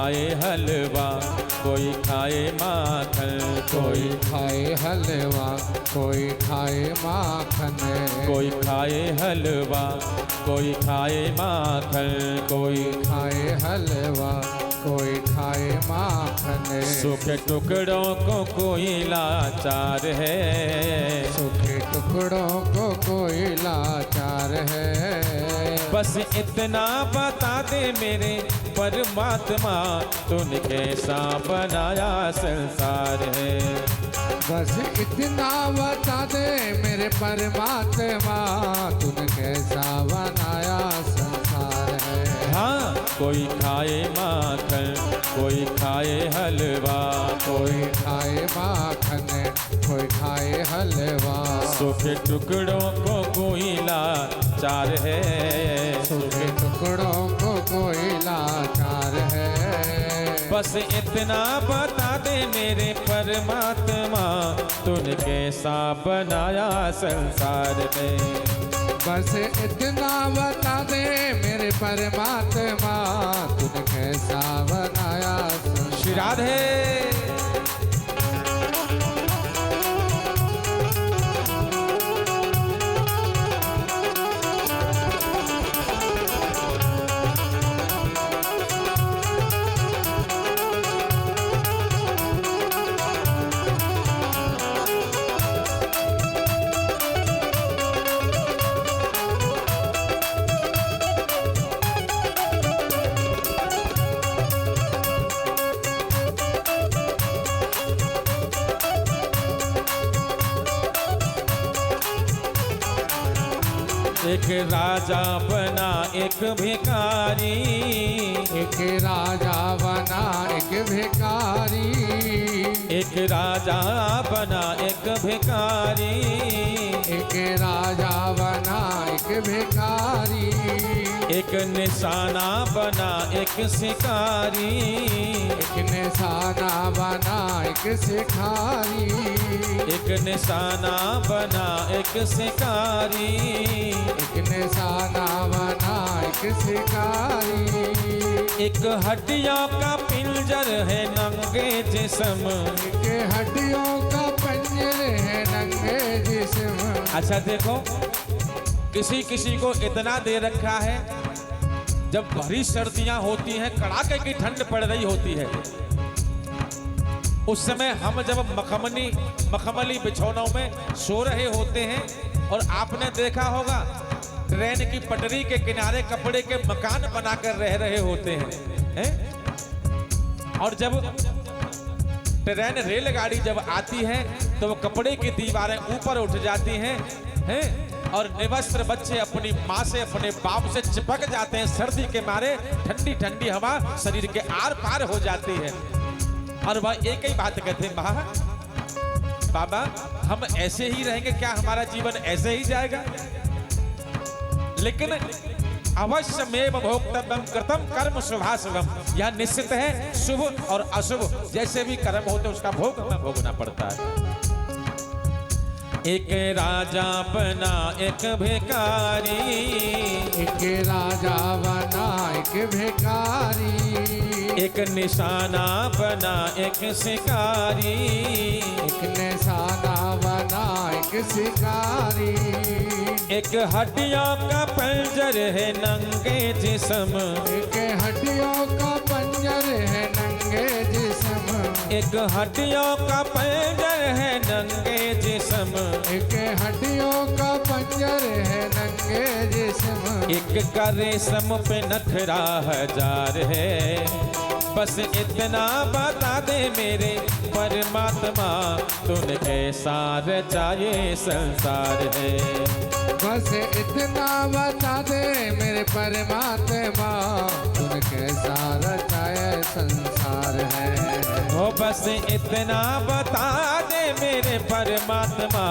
खाए हलवा, कोई खाए माखन, कोई खाए हलवा, कोई खाए माखन, कोई खाए हलवा, कोई खाए माखन, कोई खाए हलवा, कोई खाए माखन। सूखे टुकड़ों को कोई लाचार है, सूखे टुकड़ों को कोई लाचार है। बस इतना बता दे मेरे परमात्मा, तूने कैसा बनाया संसार है। बस इतना बता दे मेरे परमात्मा, तूने कैसा बनाया संसार है। हाँ, कोई खाए माखन, कोई खाए हलवा, कोई खाए माखन, कोई खाए हलवा, सूखे टुकड़ों को कोई लाचार है, सूखे टुकड़ों को कोई लाचार है। बस इतना बता दे मेरे परमात्मा, तूने कैसा बनाया संसार में। बस इतना बता दे मेरे परमात्मा, तूने कैसा बनाया संसार। श्री राधे। एक राजा बना एक भिखारी, एक राजा बना एक भिखारी, एक राजा बना एक भिखारी, एक राजा बना एक भिखारी, एक निशाना बना एक शिकारी, एक निशाना बना एक शिकारी, एक निशाना बना एक शिकारी, एक निशाना बना एक शिकारी। एक हड्डियों का पिंजर है नंगे जिस्म, एक हड्डियों का पंजर है नंगे जिस्म। अच्छा देखो, किसी किसी को इतना दे रखा है, जब भरी सर्दियां होती हैं, कड़ाके की ठंड पड़ रही होती है, उस समय हम जब मखमली बिछौनों में सो रहे होते हैं, और आपने देखा होगा ट्रेन की पटरी के किनारे कपड़े के मकान बनाकर रह रहे होते हैं? और जब ट्रेन रेलगाड़ी जब आती है तो वो कपड़े की दीवारें ऊपर उठ जाती हैं, और निवस्त्र बच्चे अपनी माँ से अपने बाप से चिपक जाते हैं, सर्दी के मारे ठंडी ठंडी हवा शरीर के आर पार हो जाती है। और वह एक ही बात कहते हैं, माँ बाबा हम ऐसे ही रहेंगे क्या, हमारा जीवन ऐसे ही जाएगा? लेकिन अवश्य में भोक्तव्यम कृतम कर्म शुभाशुभम, यह निश्चित है शुभ और अशुभ जैसे भी कर्म होते उसका भोग हमें भोगना पड़ता है। एक राजा बना एक भिखारी, एक राजा बना एक भिखारी, एक निशाना बना एक शिकारी, एक निशाना बना एक शिकारी, एक हड्डियों का पंजर है नंगे जिस्म, एक हड्डियों का पंजर है नंगे जिस्म, एक हड्डियों का पंजर है नंगे जिस्म, एक हड्डियों का पंजर है नंगे जिस्म, एक का रेशम पे नखरा हजार है। बस इतना बता दे मेरे परमात्मा, तूने कैसा रचाए संसार है। बस इतना बता दे मेरे परमात्मा, तूने कैसा रचाया संसार है। ओ बस इतना बता दे मेरे परमात्मा,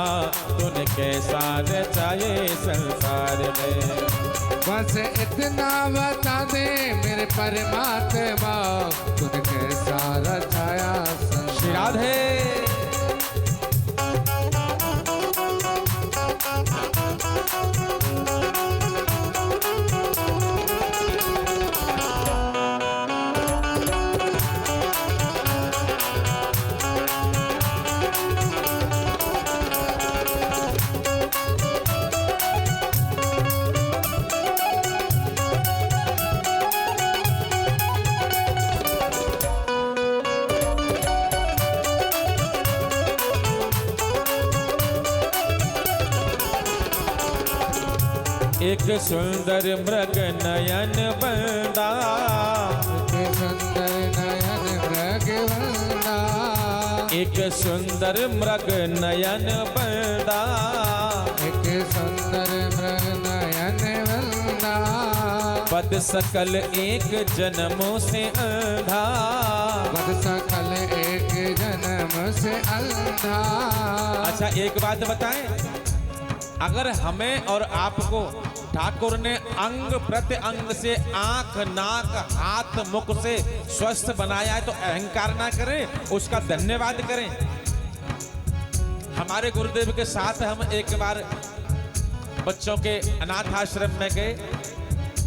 तूने कैसा रचाए संसार में। बस इतना बता दे मेरे परमात्मा, तूने कैसा रचाया संसार। श्री राधे। एक सुंदर मृग नयन बंदा, एक सुंदर नयन मृग बंदा, एक सुंदर मृग नयन बंदा, एक सुंदर मृग नयन बंदा, पद सकल एक जन्मों से अंधा, बद सकल एक जन्म से अंधा। अच्छा एक बात बताएं, अगर हमें और आपको ठाकुर ने अंग प्रत्यंग से आंख नाक हाथ मुख से स्वस्थ बनाया है तो अहंकार ना करें, उसका धन्यवाद करें। हमारे गुरुदेव के साथ हम एक बार बच्चों के अनाथ आश्रम में गए।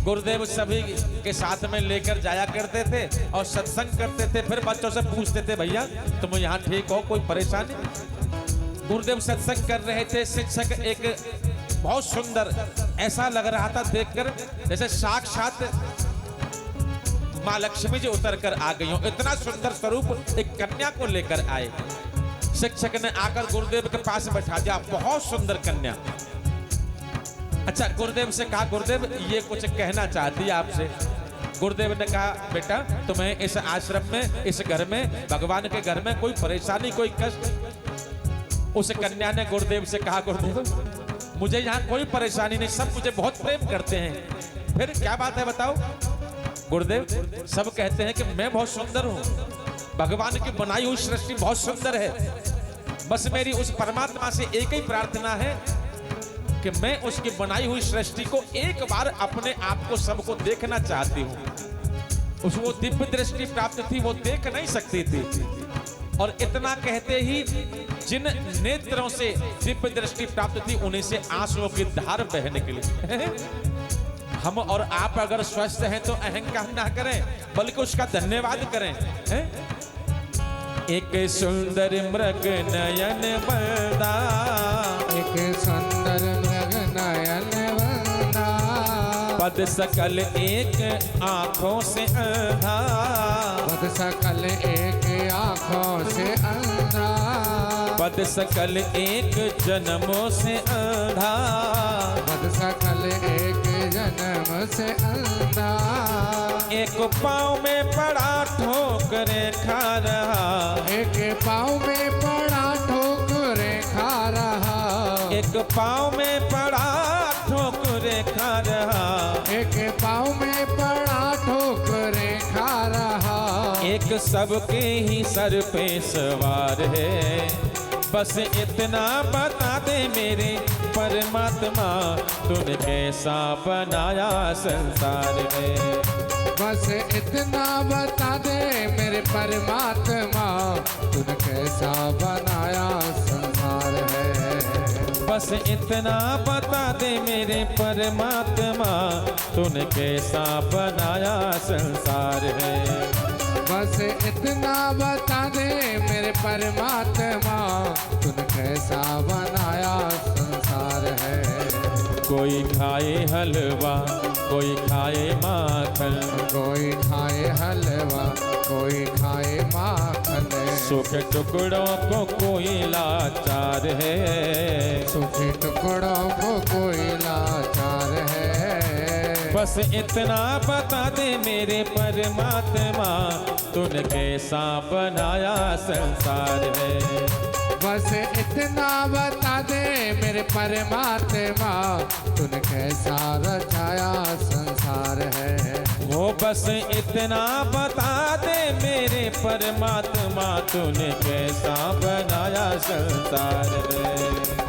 गुरुदेव सभी के साथ में लेकर जाया करते थे और सत्संग करते थे। फिर बच्चों से पूछते थे, भैया तुम यहाँ ठीक हो, कोई परेशानी? गुरुदेव सत्संग कर रहे थे। शिक्षक एक बहुत सुंदर, ऐसा लग रहा था देखकर जैसे साक्षात माँ लक्ष्मी जी उतर कर आ गई हो। इतना सुंदर स्वरूप एक कन्या को लेकर आए। शिक्षक ने आकर गुरुदेव के पास बैठा दिया, बहुत सुंदर कन्या। अच्छा गुरुदेव से कहा, गुरुदेव ये कुछ कहना चाहती है आपसे। गुरुदेव ने कहा, बेटा तुम्हें इस आश्रम में, इस घर में, भगवान के घर में कोई परेशानी, कोई कष्ट? उस कन्या ने गुरुदेव से कहा, गुरुदेव मुझे यहाँ कोई परेशानी नहीं, सब मुझे बहुत प्रेम करते हैं। फिर क्या बात है बताओ? गुरुदेव सब कहते हैं कि मैं बहुत सुंदर हूँ, भगवान की बनाई हुई सृष्टि बहुत सुंदर है। बस मेरी उस परमात्मा से एक ही प्रार्थना है कि मैं उसकी बनाई हुई सृष्टि को एक बार अपने आप को सबको देखना चाहती हूँ। उसको दिव्य दृष्टि प्राप्त थी, वो देख नहीं सकती थी। और इतना कहते ही जिन नेत्रों से दिव्य दृष्टि प्राप्त थी उन्हीं से आंसुओं की धार बह निकली। हम और आप अगर स्वस्थ हैं तो अहंकार ना करें, बल्कि उसका धन्यवाद करें। एक सुंदर मृग नयन बंदा, एक सुंदर मृग नयन बंदा, पद सकल एक आंखों से अंधा, पद सकल एक आँखों से अंधा, पद सकल एक जन्मों से अंधा, पद सकल एक जन्म से अंधा, एक पाँव में पड़ा ठोकरें खा रहा, एक पाँव में पड़ा ठोकरें खा रहा, एक पाँव में पड़ा ठोकरें खा रहा, एक पाँव में पड़ा ठोकरें खा रहा, एक सबके ही सर पे सवार है। बस इतना बता दे मेरे परमात्मा, तूने कैसा बनाया संसार में। बस इतना बता दे मेरे परमात्मा, तूने कैसा बनाया संसार है। बस इतना बता दे मेरे परमात्मा, तूने कैसा बनाया संसार है। बस इतना बता दे मेरे परमात्मा, तूने कैसा बनाया संसार है। कोई खाए हलवा, कोई खाए माखन, कोई खाए हलवा, कोई खाए माखन, सूखे टुकड़ों को कोई लाचार है, सूखे टुकड़ों को कोई लाचार है। बस इतना बता दे मेरे परमात्मा, तूने कैसा बनाया संसार है। बस इतना बता दे मेरे परमात्मा, तूने कैसा रचाया संसार है। वो बस इतना बता दे मेरे परमात्मा, तूने कैसा बनाया संसार है।